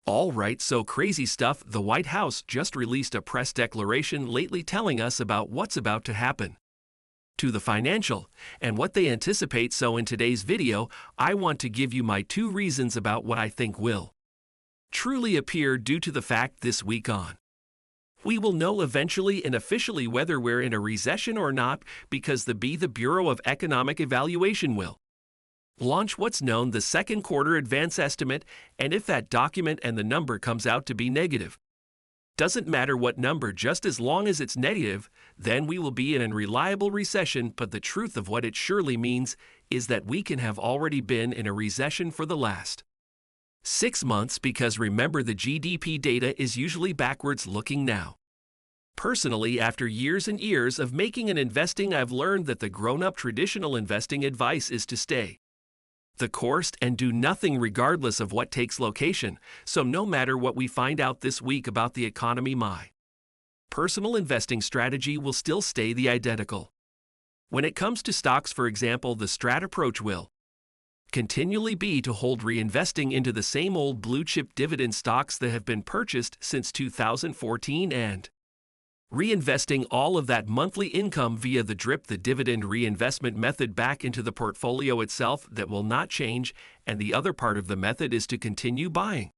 All right, so crazy stuff. The White House just released a press declaration lately telling us about what's about to happen to the financial and what they anticipate. So in today's video, I want to give you my 2 reasons about what I think will truly appear due to the fact this week on. We will know eventually and officially whether we're in a recession or not because the Bureau of Economic Evaluation will launch what's known the second quarter advance estimate, and if that document and the number comes out to be negative, doesn't matter what number, just as long as it's negative, then we will be in an unreliable recession. But the truth of what it surely means is that we can have already been in a recession for the last 6 months, because remember, the GDP data is usually backwards looking now. Personally, after years and years of making and investing, I've learned that the grown-up traditional investing advice is to stay the course and do nothing regardless of what takes location. So no matter what we find out this week about the economy, my personal investing strategy will still stay the identical. When it comes to stocks, for example, the strat approach will continually be to hold reinvesting into the same old blue chip dividend stocks that have been purchased since 2014 and reinvesting all of that monthly income via the DRIP, the dividend reinvestment method, back into the portfolio itself. That will not change, and the other part of the method is to continue buying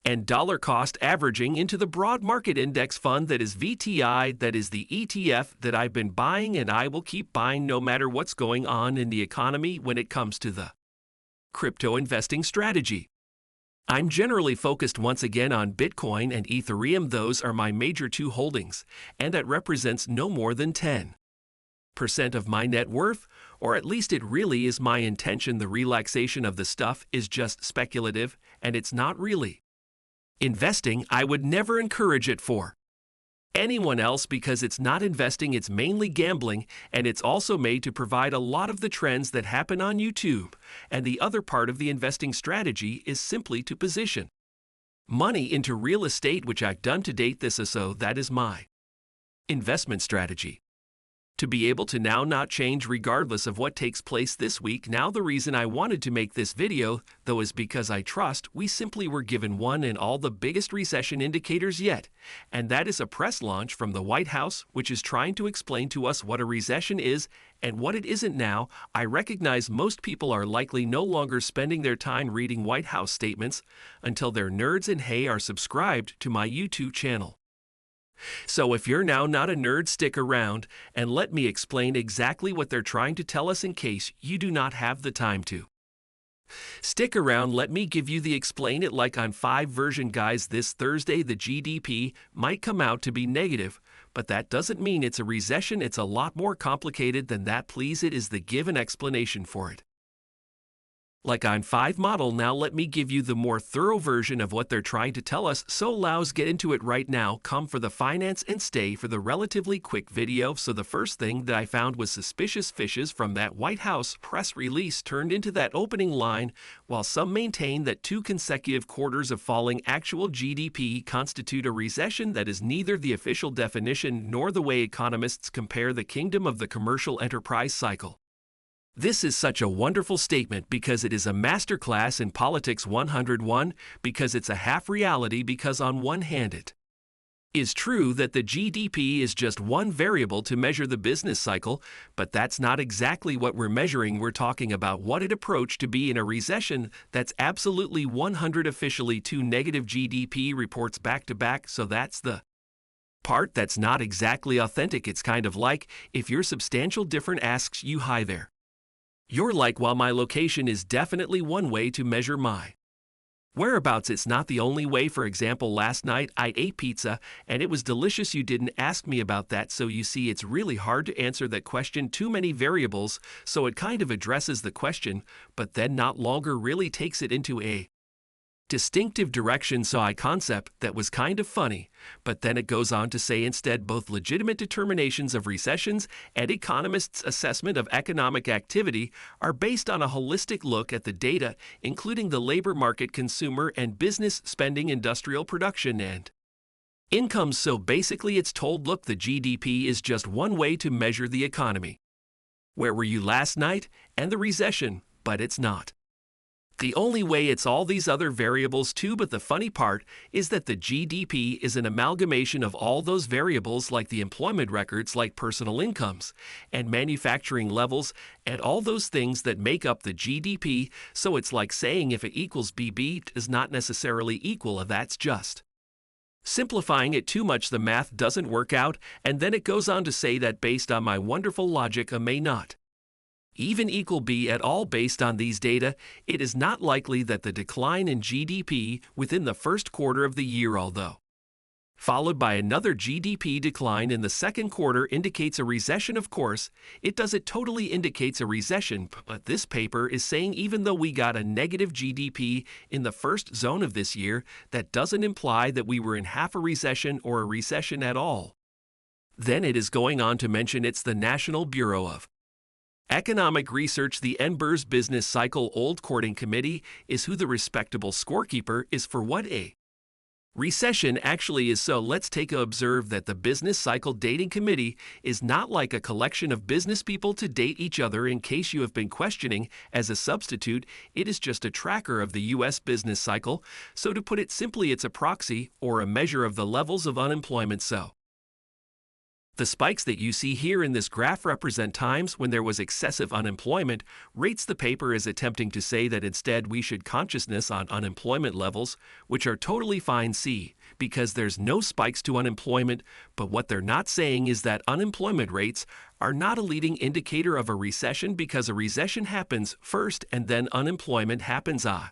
and dollar cost averaging into the broad market index fund, that is VTI, that is the ETF that I've been buying and I will keep buying no matter what's going on in the economy. When it comes to the crypto investing strategy, I'm generally focused once again on Bitcoin and Ethereum. Those are my major 2 holdings, and that represents no more than 10% of my net worth, or at least it really is my intention. The relaxation of the stuff is just speculative, and it's not really investing. I would never encourage it for anyone else because it's not investing, it's mainly gambling, and it's also made to provide a lot of the trends that happen on YouTube. And the other part of the investing strategy is simply to position money into real estate, which I've done to date. So that is my investment strategy, to be able to now not change regardless of what takes place this week. Now, the reason I wanted to make this video, though, is because I trust we simply were given one and all the biggest recession indicators yet, and that is a press launch from the White House, which is trying to explain to us what a recession is and what it isn't. Now, I recognize most people are likely no longer spending their time reading White House statements until they're nerds and are subscribed to my YouTube channel. So if you're now not a nerd, stick around and let me explain exactly what they're trying to tell us in case you do not have the time to stick around. Let me give you the explain it like on 5 version, guys. This Thursday, the GDP might come out to be negative, but that doesn't mean it's a recession. It's a lot more complicated than that. Please, it is the given explanation for it. Like on 5 model. Now let me give you the more thorough version of what they're trying to tell us. So let's get into it right now. Come for the finance and stay for the relatively quick video. So the first thing that I found was suspicious fishes from that White House press release turned into that opening line. While some maintain that 2 consecutive quarters of falling actual GDP constitute a recession, that is neither the official definition nor the way economists compare the kingdom of the commercial enterprise cycle. This is such a wonderful statement because it is a masterclass in politics 101, because it's a half reality. Because on one hand, it is true that the GDP is just one variable to measure the business cycle, but that's not exactly what we're measuring. We're talking about what it approached to be in a recession. That's absolutely 100 officially 2 negative GDP reports back to back. So that's the part that's not exactly authentic. It's kind of like if your substantial different asks you, hi there. You're like, while my location is definitely one way to measure my whereabouts, it's not the only way. For example, last night I ate pizza and it was delicious. You didn't ask me about that. So you see, it's really hard to answer that question. Too many variables. So it kind of addresses the question, but then not longer really takes it into a distinctive direction. So a concept that was kind of funny, but then it goes on to say instead both legitimate determinations of recessions and economists' assessment of economic activity are based on a holistic look at the data, including the labor market, consumer and business spending, industrial production and income. So basically it's told, look, the GDP is just one way to measure the economy. Where were you last night? And the recession, but it's not The only way it's all these other variables too, but the funny part is that the GDP is an amalgamation of all those variables like the employment records like personal incomes and manufacturing levels and all those things that make up the GDP, so it's like saying if it equals BB does not necessarily equal a that's just. Simplifying it too much, the math doesn't work out, and then it goes on to say that based on my wonderful logic a may not even equal B at all based on these data, it is not likely that the decline in GDP within the first quarter of the year, although followed by another GDP decline in the second quarter indicates a recession. Of course, it doesn't totally indicates a recession, but this paper is saying even though we got a negative GDP in the first zone of this year, that doesn't imply that we were in half a recession or a recession at all. Then it is going on to mention it's the National Bureau of Economic Research, the NBER's Business Cycle Old Courting Committee, is who the respectable scorekeeper is for what a recession actually is. So let's take a observe that the Business Cycle Dating Committee is not like a collection of business people to date each other in case you have been questioning as a substitute. It is just a tracker of the U.S. business cycle. So to put it simply, it's a proxy or a measure of the levels of unemployment. So the spikes that you see here in this graph represent times when there was excessive unemployment rates. The paper is attempting to say that instead we should consciousness on unemployment levels, which are totally fine, see, because there's no spikes to unemployment, but what they're not saying is that unemployment rates are not a leading indicator of a recession because a recession happens first and then unemployment happens. I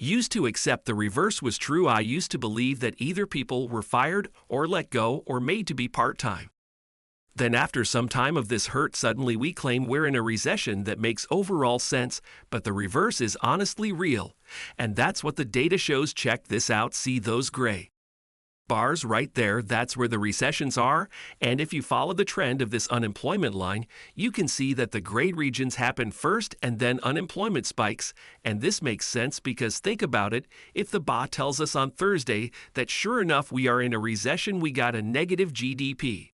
used to accept the reverse was true. I used to believe that either people were fired or let go or made to be part-time. Then after some time of this hurt, suddenly we claim we're in a recession that makes overall sense, but the reverse is honestly real. And that's what the data shows. Check this out. See those gray bars right there? That's where the recessions are. And if you follow the trend of this unemployment line, you can see that the gray regions happen first and then unemployment spikes. And this makes sense because think about it. If the BA tells us on Thursday that sure enough we are in a recession, we got a negative GDP.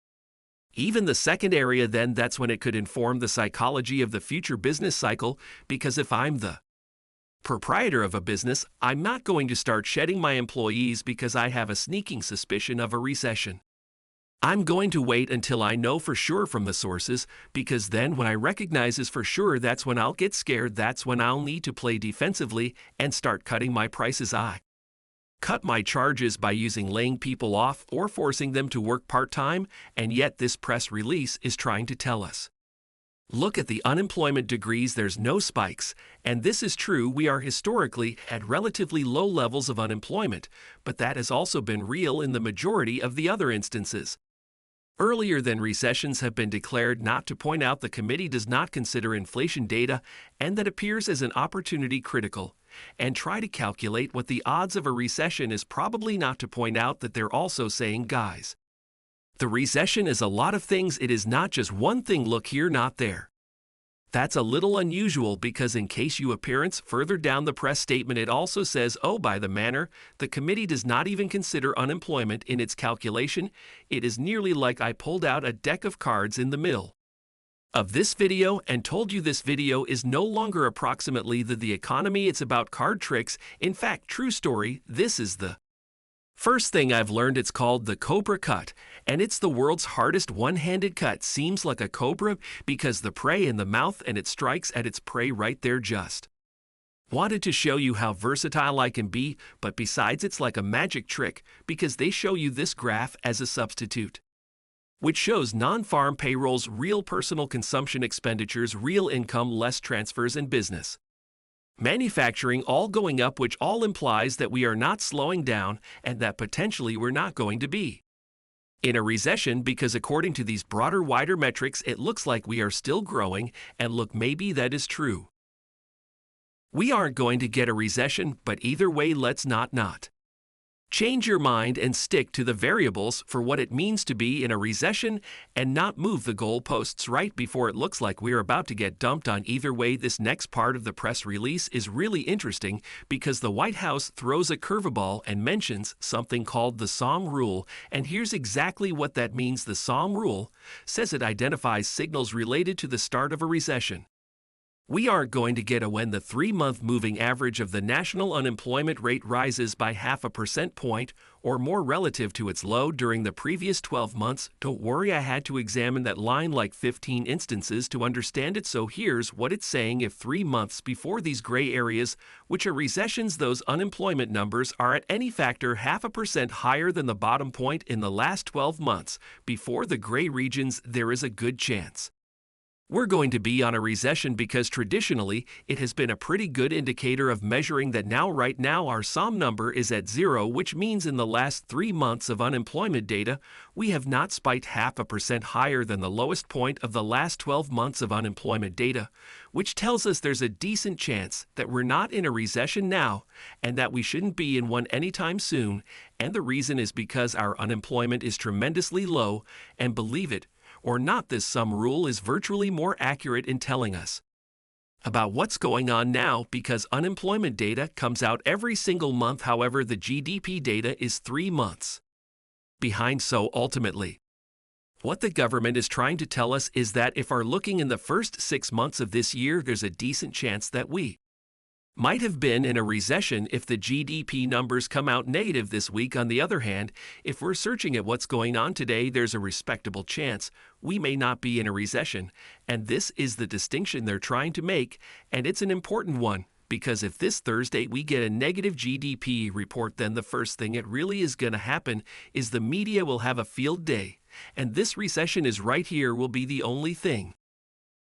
Even the second area, then that's when it could inform the psychology of the future business cycle, because if I'm the proprietor of a business, I'm not going to start shedding my employees because I have a sneaking suspicion of a recession. I'm going to wait until I know for sure from the sources, because then when I recognize is for sure, that's when I'll get scared. That's when I'll need to play defensively and start cutting my prices. I cut my charges by using laying people off or forcing them to work part-time, and yet this press release is trying to tell us, look at the unemployment degrees, there's no spikes, and this is true. We are historically at relatively low levels of unemployment, but that has also been real in the majority of the other instances. Earlier than recessions have been declared. Not to point out the committee does not consider inflation data, and that appears as an opportunity critical, and try to calculate what the odds of a recession is. Probably not to point out that they're also saying, guys, the recession is a lot of things. It is not just one thing. Look here, not there. That's a little unusual because in case you appearance further down the press statement, it also says, oh, by the manner, the committee does not even consider unemployment in its calculation. It is nearly like I pulled out a deck of cards in the middle of this video and told you this video is no longer approximately the economy. It's about card tricks. In fact, true story, this is the first thing I've learned. It's called the cobra cut, and it's the world's hardest one-handed cut. Seems like a cobra because the prey in the mouth and it strikes at its prey right there. Just wanted to show you how versatile I can be, but besides it's like a magic trick because they show you this graph as a substitute, which shows non-farm payrolls, real personal consumption expenditures, real income less transfers, and business manufacturing all going up, which all implies that we are not slowing down and that potentially we're not going to be in a recession because according to these broader, wider metrics, it looks like we are still growing, and look, maybe that is true. We aren't going to get a recession, but either way, let's not change your mind and stick to the variables for what it means to be in a recession and not move the goalposts right before it looks like we're about to get dumped on. Either way, this next part of the press release is really interesting because the White House throws a curveball and mentions something called the Sahm Rule, and here's exactly what that means. The Sahm Rule says it identifies signals related to the start of a recession. We aren't going to get a when the 3-month moving average of the national unemployment rate rises by 0.5 point or more relative to its low during the previous 12 months. Don't worry, I had to examine that line like 15 instances to understand it, so here's what it's saying. If 3 months before these gray areas, which are recessions, those unemployment numbers are at any factor 0.5% higher than the bottom point in the last 12 months, before the gray regions, there is a good chance we're going to be on a recession, because traditionally it has been a pretty good indicator of measuring that. Right now our Sahm number is at 0, which means in the last 3 months of unemployment data, we have not spiked 0.5% higher than the lowest point of the last 12 months of unemployment data, which tells us there's a decent chance that we're not in a recession now and that we shouldn't be in one anytime soon. And the reason is because our unemployment is tremendously low, and believe it or not, this Sahm rule is virtually more accurate in telling us about what's going on now, because unemployment data comes out every single month. However, the GDP data is 3 months behind. So ultimately, what the government is trying to tell us is that if we're looking in the first 6 months of this year, there's a decent chance that we might have been in a recession if the GDP numbers come out negative this week. On the other hand, if we're searching at what's going on today, there's a respectable chance we may not be in a recession. And this is the distinction they're trying to make, and it's an important one, because if this Thursday we get a negative GDP report, then the first thing it really is going to happen is the media will have a field day, and this recession is right here will be the only thing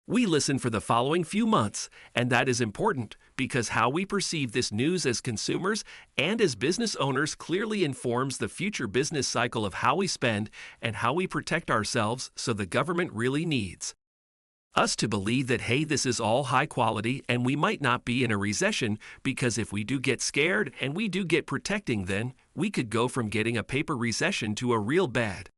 we listen for the following few months. And that is important, because how we perceive this news as consumers and as business owners clearly informs the future business cycle of how we spend and how we protect ourselves. So the government really needs us to believe that, hey, this is all high quality and we might not be in a recession, because if we do get scared and we do get protecting, then we could go from getting a paper recession to a real bad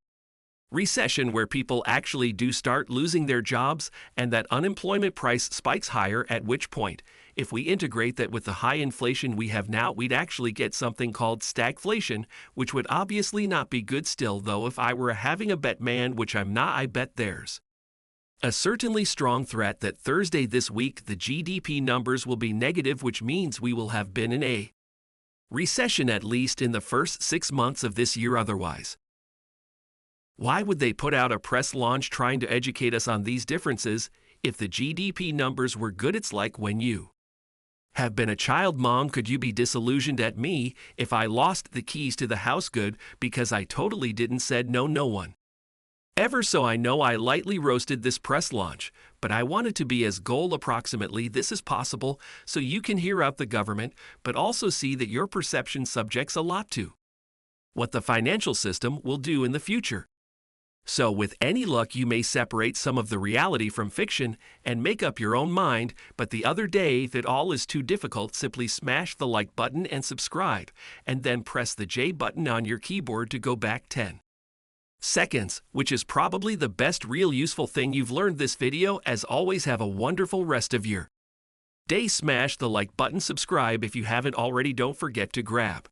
recession where people actually do start losing their jobs and that unemployment price spikes higher, at which point, if we integrate that with the high inflation we have now, we'd actually get something called stagflation, which would obviously not be good. Still though, if I were having a bet, man, which I'm not, I bet there's a certainly strong threat that Thursday this week the GDP numbers will be negative, which means we will have been in a recession at least in the first 6 months of this year. Otherwise, why would they put out a press launch trying to educate us on these differences if the GDP numbers were good? It's like when you have been a child. Mom, could you be disillusioned at me if I lost the keys to the house good because I totally didn't said no? No one ever. So I know I lightly roasted this press launch, but I wanted to be as goal approximately this as possible so you can hear out the government, but also see that your perception subjects a lot to what the financial system will do in the future. So with any luck, you may separate some of the reality from fiction and make up your own mind. But the other day, if it all is too difficult, simply smash the like button and subscribe, and then press the J button on your keyboard to go back 10 seconds, which is probably the best real useful thing you've learned this video. As always, have a wonderful rest of your day. Smash the like button, subscribe if you haven't already. Don't forget to grab